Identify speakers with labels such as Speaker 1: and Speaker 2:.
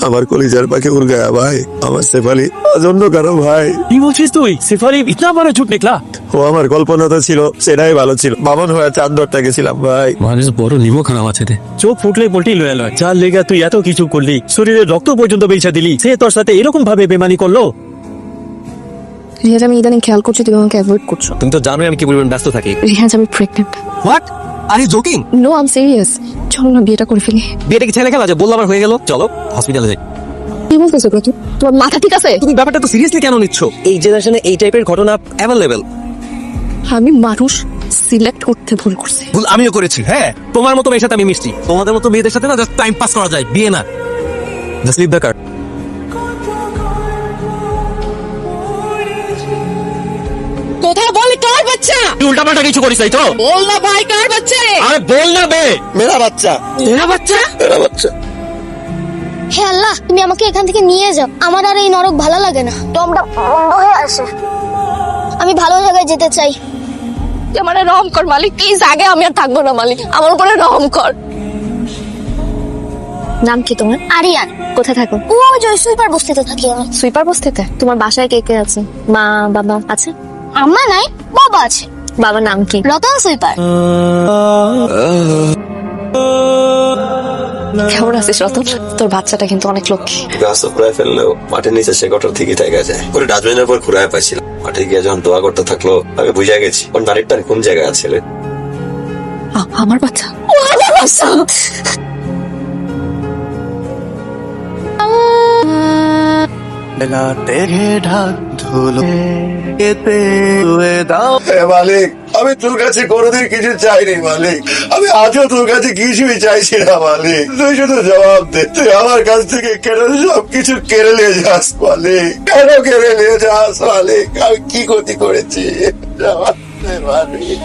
Speaker 1: আমার কলিজার পাখি উড় গায়া ভাই, আমার শেফালি জন্য কারো ভাই।
Speaker 2: কি বলছিস তুই? সেফালি ইতনা বড় ঝুট নিকলা।
Speaker 1: ও আমার কল্পনাটা ছিল, সেটাই ভালো ছিল। বামন হয়ে চাঁদ ধরতে গেছিলাম ভাই।
Speaker 2: মানুষ বড় নিমো খারাপ আছে রে। চোখ ফুটলে পোল্টি লয়ে লয়। যার লেগা তুই এত কিছু করলি, শরীরে রক্ত পর্যন্ত বেচা দিলি, সে তোর সাথে এরকম ভাবে বেমানি করলো?
Speaker 3: রিহাজ, আমি ইদানিং খেয়াল করছি তুমি আমাকে অ্যাভয়েড করছো।
Speaker 2: তুমি তো জানোই আমি কি পরিমাণ ব্যস্ত থাকি।
Speaker 3: রিহাজ, আমি pregnant.
Speaker 2: What? Are you joking?
Speaker 3: No, I am serious. চলো না বিয়েটা করে ফেলি।
Speaker 2: বিয়েটা কি ছেলে খেলা যে বললাম আর হয়ে গেল? চলো হসপিটালে যাই।
Speaker 3: কি বলতেছো তুই? তোমার মাথা ঠিক আছে?
Speaker 2: তুমি ব্যাপারটা তো সিরিয়াসলি কেন নিচ্ছ? এই জেনারেশনে এই টাইপের ঘটনা অ্যাভেলেবেল।
Speaker 3: আমি মানুষ সিলেক্ট করতে ভুল করছি।
Speaker 2: ভুল আমিও করেছি। হ্যাঁ, তোমার মতো মেয়ের সাথে আমি মিশছি। তোমাদের মতো মেয়েদের সাথে না জাস্ট টাইম পাস করা যায়, বিয়ে না। Just leave the car.
Speaker 3: কথা বল, কার বাচ্চা?
Speaker 2: তুই উল্টাপাল্টা কিছু করিস তাই তো?
Speaker 3: বল না ভাই, কার বাচ্চা?
Speaker 2: আরে বল না বে।
Speaker 1: মেরা বাচ্চা,
Speaker 3: মেরা বাচ্চা?
Speaker 1: মেরা বাচ্চা।
Speaker 4: হে আল্লাহ, তুমি আমাকে এখান থেকে নিয়ে যাও। আমার আর এই নরক ভালো লাগে না, দমটা বন্ধ হয়ে আসে। আমি ভালো জায়গায় যেতে চাই।
Speaker 3: তুই আমার রহম কর মালিক, প্লিজ। আগে আমি আর থাকবো না মালিক, আমার উপরে রহম কর। নাম কি তোমার?
Speaker 4: আরিয়ান।
Speaker 3: কোথায় থাকো?
Speaker 4: ও জয় সুইপার বস্তিতে থাকি আমি।
Speaker 3: সুইপার বস্তিতে? তোমার বাসায় কে কে আছে? মা বাবা আছে?
Speaker 4: আম্মা নাই, বাবা আছে।
Speaker 3: বাবার নাম কি?
Speaker 4: রতন সুইপার।
Speaker 3: কেমন আছিস রতন? তোর বাচ্চাটা কিন্তু অনেক লক্ষ্মী।
Speaker 1: গাছ তো প্রায় ফেললেও মাটির নিচে সে গটর থেকে থেকে যায়। ওর ডাস্টবিনের পর ঘুরায় পাইছিলাম। মাঠে গিয়ে যখন দোয়া করতে থাকলো, আমি বুঝে গেছি ওর নারীটা কোন জায়গায় আছে রে।
Speaker 3: আমার বাচ্চা? ও আমার বাচ্চা!
Speaker 1: মালিক, আমি তোর কাছে কোনোদিন কিছু চাইনি মালিক। আমি আজও তোর কাছে কিছুই চাইছি না মালিক। তুই শুধু জবাব দে, তুই আমার কাছ থেকে কেন সবকিছু কেড়ে নিয়ে যাস মালিক? কেন কেড়ে নিয়ে যাস মালিক? আমি কি ক্ষতি করেছি? জবাব দে মালিক।